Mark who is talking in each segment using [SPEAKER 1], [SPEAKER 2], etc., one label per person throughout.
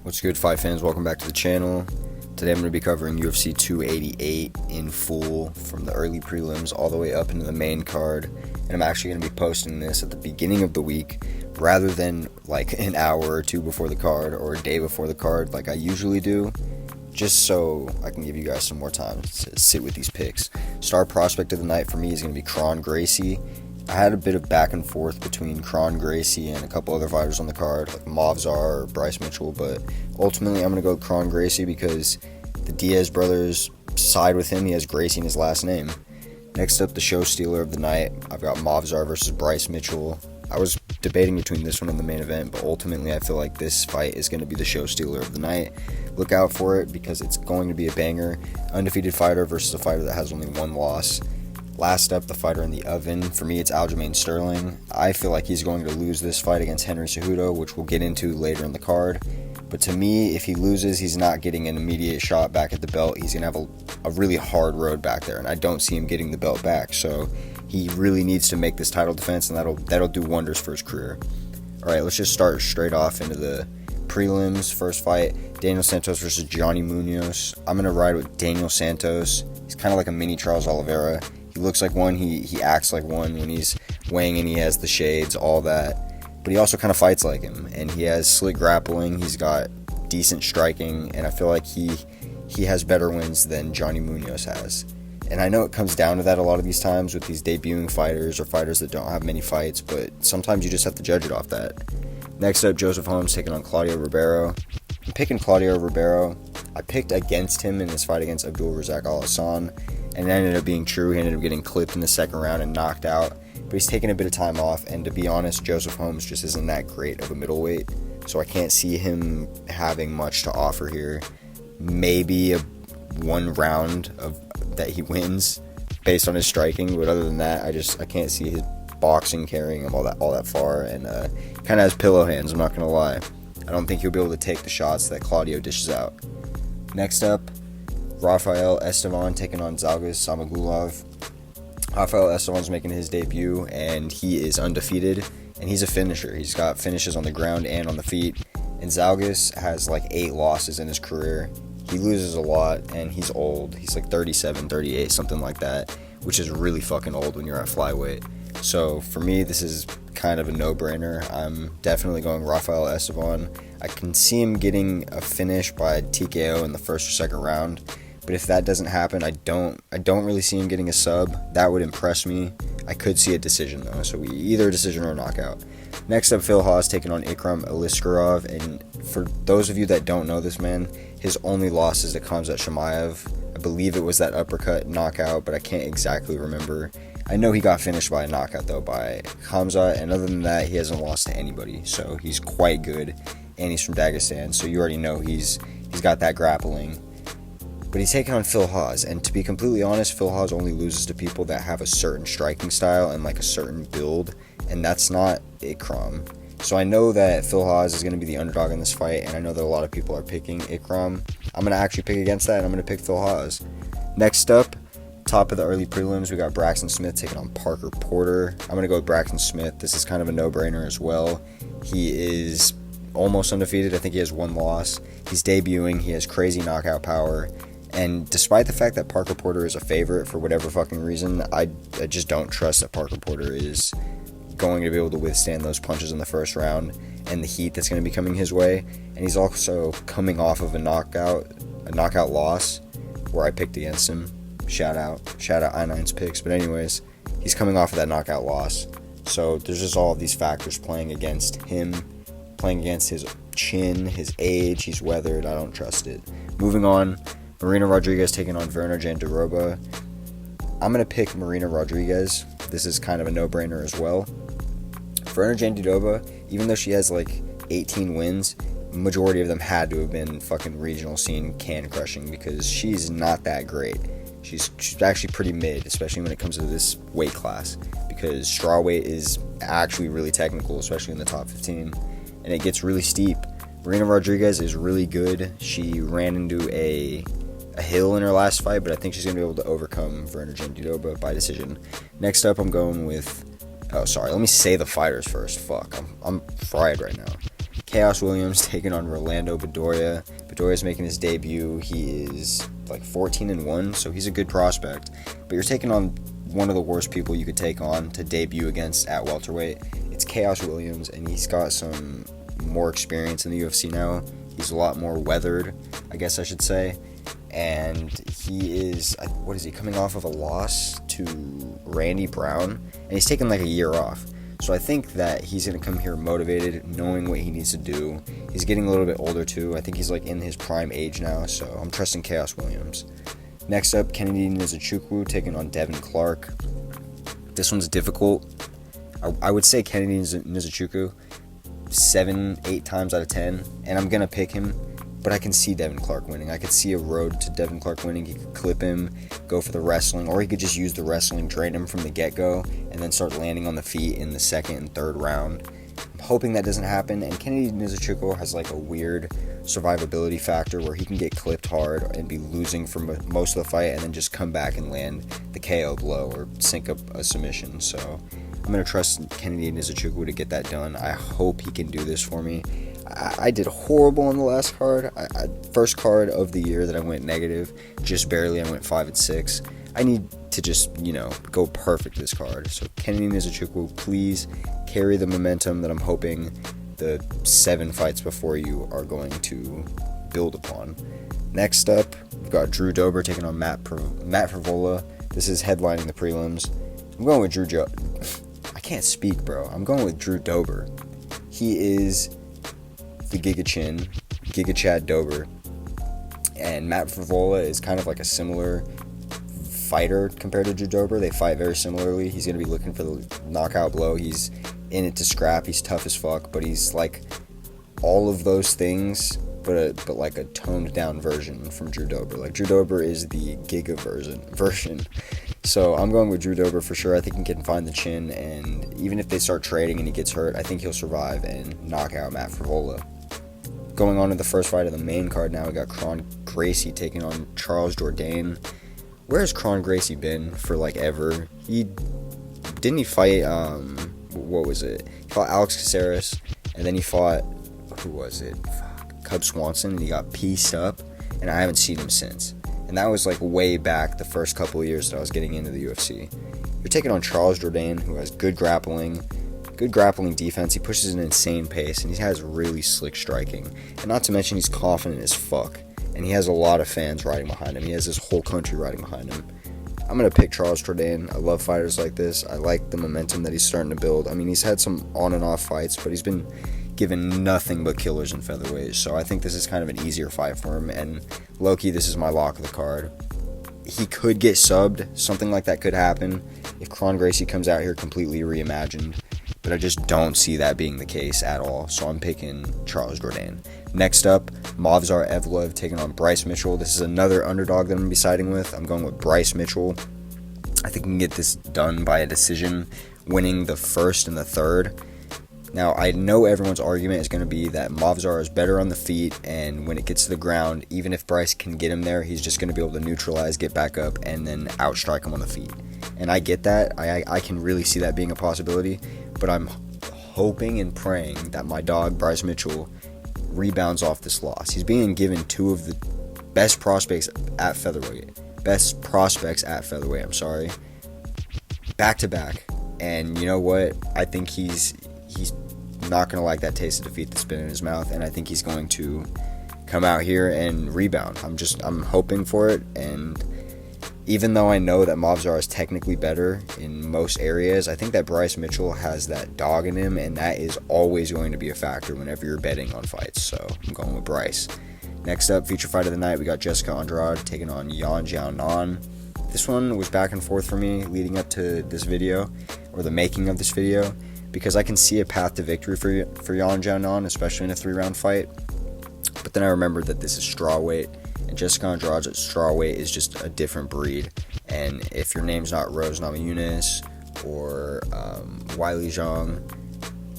[SPEAKER 1] What's good, fight fans? Welcome back to the channel. Today I'm going to be covering UFC 288 in full from the early prelims all the way up into the main card. And I'm actually going to be posting this at the beginning of the week rather than like an hour or two before the card or a day before the card like I usually do, just so I can give you guys some more time to sit with these picks. Star prospect of the night for me is going to be Kron Gracie. I had a bit of back and forth between Kron Gracie and a couple other fighters on the card, like Movsar or Bryce Mitchell, but ultimately I'm going to go with Kron Gracie because the Diaz brothers side with him. He has Gracie in his last name. Next up, the show stealer of the night, I've got Movsar versus Bryce Mitchell. I was debating between this one and the main event, but ultimately I feel like this fight is going to be the show stealer of the night. Look out for it because it's going to be a banger. Undefeated fighter versus a fighter that has only one loss. Last up, the fighter in the oven. For me, it's Aljamain Sterling. I feel like he's going to lose this fight against Henry Cejudo, which we'll get into later in the card. But to me, if he loses, he's not getting an immediate shot back at the belt. He's going to have a really hard road back there, and I don't see him getting the belt back. So he really needs to make this title defense, and that'll do wonders for his career. All right, let's just start straight off into the prelims. First fight, Daniel Santos versus Johnny Munoz. I'm going to ride with Daniel Santos. He's kind of like a mini Charles Oliveira. He looks like one, he acts like one when he's weighing in, he has the shades, all that. But he also kind of fights like him, and he has slick grappling, he's got decent striking, and I feel like he has better wins than Johnny Munoz has. And I know it comes down to that a lot of these times with these debuting fighters or fighters that don't have many fights, but sometimes you just have to judge it off that. Next up, Joseph Holmes taking on Claudio Ribeiro. I'm picking Claudio Ribeiro. I picked against him in his fight against Abdul Razak Al Hassan, and it ended up being true. He ended up getting clipped in the second round and knocked out. But he's taking a bit of time off, and to be honest, Joseph Holmes just isn't that great of a middleweight, so I can't see him having much to offer here. Maybe one round of that he wins based on his striking, but other than that, I can't see his boxing carrying him all that far, and kind of has pillow hands, I'm not going to lie. I don't think he'll be able to take the shots that Claudio dishes out. Next up, Rafael Estevan taking on Zhalgas Zhumagulov. Rafael Estevan's making his debut, and he is undefeated, and he's a finisher. He's got finishes on the ground and on the feet, and Zhalgas has like 8 losses in his career. He loses a lot, and he's old. He's like 37, 38, something like that, which is really fucking old when you're at flyweight. So for me, this is kind of a no-brainer. I'm definitely going Rafael Estevan. I can see him getting a finish by TKO in the first or second round, but if that doesn't happen, I don't really see him getting a sub. That would impress me. I could see a decision though, so either a decision or a knockout. Next up, Phil Hawes taking on Ikram Aliskerov, and for those of you that don't know this man, his only loss is to Khamzat Chimaev. I believe it was that uppercut knockout, but I can't exactly remember. I know he got finished by a knockout though by Khamzat, and other than that, he hasn't lost to anybody, so he's quite good, and he's from Dagestan, so you already know he's got that grappling. But he's taking on Phil Hawes, and to be completely honest, Phil Hawes only loses to people that have a certain striking style and like a certain build, and that's not Ikram. So I know that Phil Hawes is going to be the underdog in this fight, and I know that a lot of people are picking Ikram. I'm going to actually pick against that, and I'm going to pick Phil Hawes. Next up, top of the early prelims, we got Braxton Smith taking on Parker Porter. I'm going to go with Braxton Smith. This is kind of a no-brainer as well. He is almost undefeated. I think he has 1 loss. He's debuting. He has crazy knockout power. And despite the fact that Parker Porter is a favorite for whatever fucking reason, I just don't trust that Parker Porter is going to be able to withstand those punches in the first round and the heat that's going to be coming his way. And he's also coming off of a knockout loss where I picked against him. Shout out I9's picks. But anyways, he's coming off of that knockout loss. So there's just all of these factors playing against him, playing against his chin, his age. He's weathered. I don't trust it. Moving on, Marina Rodriguez taking on Virna Jandiroba. I'm going to pick Marina Rodriguez. This is kind of a no-brainer as well. Virna Jandiroba, even though she has like 18 wins, majority of them had to have been fucking regional scene can crushing because she's not that great. She's actually pretty mid, especially when it comes to this weight class, because strawweight is actually really technical, especially in the top 15, and it gets really steep. Marina Rodriguez is really good. She ran into a hill in her last fight, but I think she's going to be able to overcome Virna Jandiroba by decision. Next up, I'm going with... Oh, sorry. Let me say the fighters first. Fuck. I'm fried right now. Khaos Williams taking on Rolando Badoya. Badoya's making his debut. He is like 14-1, so he's a good prospect. But you're taking on one of the worst people you could take on to debut against at welterweight. It's Khaos Williams, and he's got some more experience in the UFC now. He's a lot more weathered, I guess I should say. And he is, what is he, coming off of a loss to Randy Brown? And he's taken like a year off. So I think that he's going to come here motivated, knowing what he needs to do. He's getting a little bit older too. I think he's like in his prime age now, so I'm trusting Khaos Williams. Next up, Kennedy Nzechukwu taking on Devin Clark. This one's difficult. I would say Kennedy Nzechukwu 7-8 times out of 10, and I'm going to pick him, but I can see Devin Clark winning. I could see a road to Devin Clark winning. He could clip him, go for the wrestling, or he could just use the wrestling, drain him from the get-go, and then start landing on the feet in the second and third round. I'm hoping that doesn't happen, and Kennedy Nzechukwu has like a weird survivability factor where he can get clipped hard and be losing for most of the fight and then just come back and land the KO blow or sync up a submission. So I'm going to trust Kennedy Nzechukwu to get that done. I hope he can do this for me. I did horrible on the last card. First card of the year that I went negative, just barely. I went 5-6. I need to just, go perfect this card. So Kennedy Nzechukwu, please carry the momentum that I'm hoping the 7 fights before you are going to build upon. Next up, we've got Drew Dober taking on Matt Frevola. This is headlining the prelims. I'm going with I can't speak, bro. I'm going with Drew Dober. He is the Giga Chad Dober. And Matt Frevola is kind of like a similar fighter compared to Drew Dober. They fight very similarly. He's going to be looking for the knockout blow. He's in it to scrap. He's tough as fuck, but he's like all of those things, but like a toned down version from Drew Dober. Like Drew Dober is the Giga version. So I'm going with Drew Dober for sure. I think he can find the chin, and even if they start trading and he gets hurt, I think he'll survive and knock out Matt Frevola. Going on to the first fight of the main card now, we got Kron Gracie taking on Charles Jourdain. Where has Kron Gracie been for like ever? Didn't he fight what was it? He fought Alex Caceres, and then he fought, who was it? Cub Swanson, and he got pieced up, and I haven't seen him since. And that was like way back the first couple of years that I was getting into the UFC. You're taking on Charles Jourdain, who has good grappling defense. He pushes an insane pace, and he has really slick striking. And not to mention, he's confident as fuck. And he has a lot of fans riding behind him. He has his whole country riding behind him. I'm going to pick Charles Jourdain. I love fighters like this. I like the momentum that he's starting to build. I mean, he's had some on and off fights, but he's been given nothing but killers in featherweight. So I think this is kind of an easier fight for him. And low-key, this is my lock of the card. He could get subbed. Something like that could happen if Kron Gracie comes out here completely reimagined. But I just don't see that being the case at all. So I'm picking Charles Jourdain. Next up, Movsar Evloev taking on Bryce Mitchell. This is another underdog that I'm going to be siding with. I'm going with Bryce Mitchell. I think he can get this done by a decision, winning the first and the third. Now, I know everyone's argument is going to be that Movsar is better on the feet, and when it gets to the ground, even if Bryce can get him there, he's just going to be able to neutralize, get back up, and then outstrike him on the feet. And I get that. I can really see that being a possibility, but I'm hoping and praying that my dog, Bryce Mitchell, rebounds off this loss. He's being given two of the best prospects at featherweight. Back to back. And you know what? I think he's not going to like that taste of defeat that's been in his mouth, and I think he's going to come out here and rebound. I'm hoping for it, and even though I know that Movsar is technically better in most areas, I think that Bryce Mitchell has that dog in him, and that is always going to be a factor whenever you're betting on fights. So I'm going with Bryce. Next up, feature fight of the night, we got Jessica Andrade taking on Yan Xiaonan. This one was back and forth for me leading up to this video, or the making of this video, because I can see a path to victory for Yan Xiaonan, especially in a 3-round fight. But then I remembered that this is strawweight, and Jessica Andrade at strawweight is just a different breed. And if your name's not Rose Namajunas or Weili Zhang,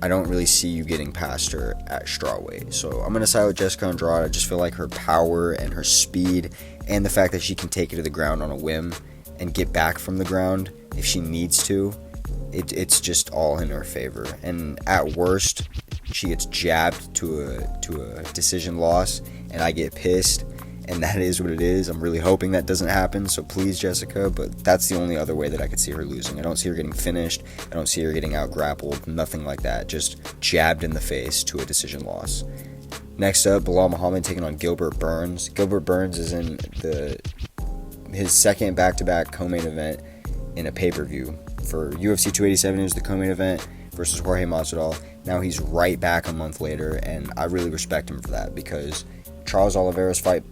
[SPEAKER 1] I don't really see you getting past her at strawweight. So I'm going to side with Jessica Andrade. I just feel like her power and her speed and the fact that she can take it to the ground on a whim and get back from the ground if she needs to, it's just all in her favor. And at worst, she gets jabbed to a decision loss, and I get pissed, and that is what it is. I'm really hoping that doesn't happen, so please, Jessica, but that's the only other way that I could see her losing. I don't see her getting finished. I don't see her getting out-grappled, nothing like that. Just jabbed in the face to a decision loss. Next up, Belal Muhammad taking on Gilbert Burns. Gilbert Burns is in his second back-to-back co-main event in a pay-per-view. For UFC 287, it was the co-main event versus Jorge Masvidal. Now he's right back a month later, and I really respect him for that, because Charles Oliveira's fight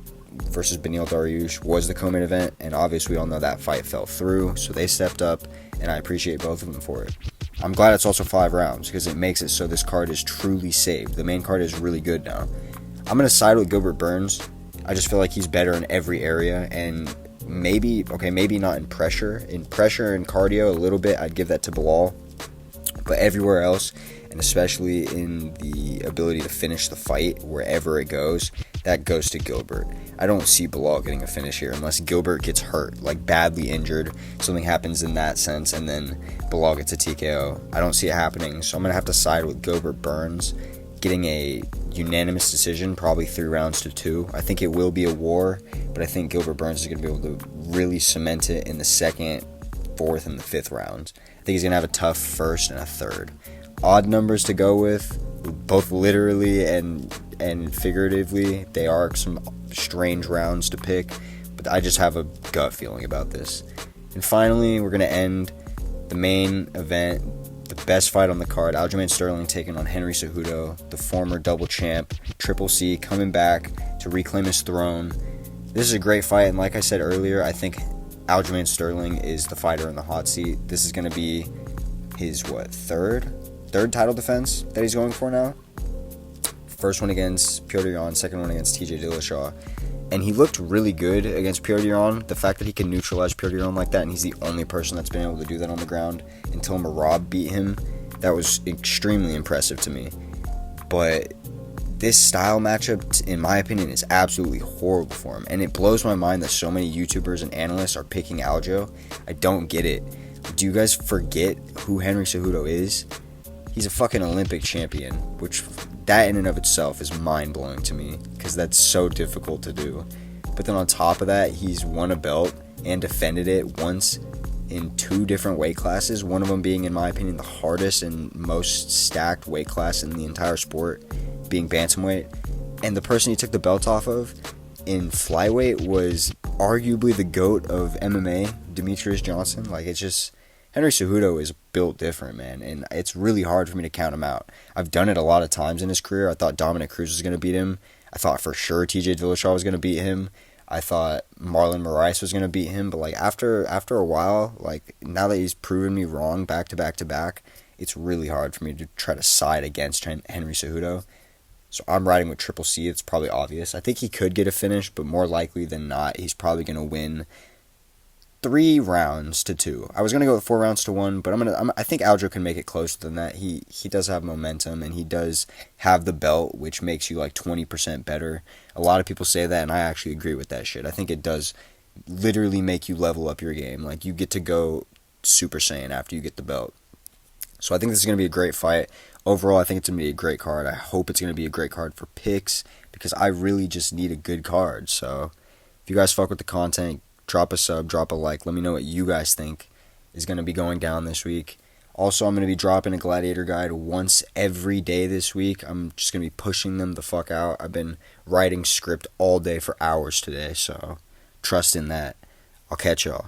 [SPEAKER 1] versus Beneil Dariush was the co-main event, and obviously we all know that fight fell through, so they stepped up, and I appreciate both of them for it. I'm glad it's also 5 rounds, because it makes it so this card is truly saved. The main card is really good now. I'm going to side with Gilbert Burns. I just feel like he's better in every area, and maybe not in pressure. In pressure and cardio, a little bit, I'd give that to Belal. But everywhere else, and especially in the ability to finish the fight wherever it goes, that goes to Gilbert. I don't see Belal getting a finish here unless Gilbert gets hurt, like badly injured, something happens in that sense, and then Belal gets a TKO. I don't see it happening, so I'm going to have to side with Gilbert Burns, getting a unanimous decision, probably 3 rounds to 2. I think it will be a war, but I think Gilbert Burns is going to be able to really cement it in the 2nd, 4th, and the 5th rounds. I think he's going to have a tough 1st and a 3rd. Odd numbers to go with, both literally and figuratively. They are some strange rounds to pick, but I just have a gut feeling about this. And finally, we're going to end the main event, the best fight on the card, Aljamain Sterling taking on Henry Cejudo, the former double champ, Triple C, coming back to reclaim his throne. This is a great fight, and like I said earlier, I think Aljamain Sterling is the fighter in the hot seat. This is going to be his, third title defense that he's going for now? First one against Petr Yan, second one against TJ Dillashaw. And he looked really good against Petr Yan. The fact that he can neutralize Petr Yan like that, and he's the only person that's been able to do that on the ground until Merab beat him, that was extremely impressive to me. But this style matchup, in my opinion, is absolutely horrible for him. And it blows my mind that so many YouTubers and analysts are picking Aljo. I don't get it. Do you guys forget who Henry Cejudo is? He's a fucking Olympic champion, which that in and of itself is mind-blowing to me, because that's so difficult to do. But then on top of that, he's won a belt and defended it once in 2 different weight classes, one of them being, in my opinion, the hardest and most stacked weight class in the entire sport, being bantamweight. And the person he took the belt off of in flyweight was arguably the GOAT of MMA, Demetrius Johnson. Like, it's just, Henry Cejudo is built different, man, and it's really hard for me to count him out. I've done it a lot of times in his career. I thought Dominic Cruz was going to beat him. I thought for sure TJ Dillashaw was going to beat him. I thought Marlon Moraes was going to beat him, but like after a while, like now that he's proven me wrong back to back to back, it's really hard for me to try to side against Henry Cejudo. So I'm riding with Triple C. It's probably obvious. I think he could get a finish, but more likely than not, he's probably going to win 3 rounds to 2. I was going to go with 4 rounds to 1, but I think Aljo can make it closer than that. He does have momentum, and he does have the belt, which makes you like 20% better. A lot of people say that, and I actually agree with that shit. I think it does literally make you level up your game. Like, you get to go Super Saiyan after you get the belt. So I think this is going to be a great fight. Overall, I think it's going to be a great card. I hope it's going to be a great card for picks, because I really just need a good card. So if you guys fuck with the content, drop a sub, drop a like. Let me know what you guys think is going to be going down this week. Also, I'm going to be dropping a Gladiator guide once every day this week. I'm just going to be pushing them the fuck out. I've been writing script all day for hours today, so trust in that. I'll catch y'all.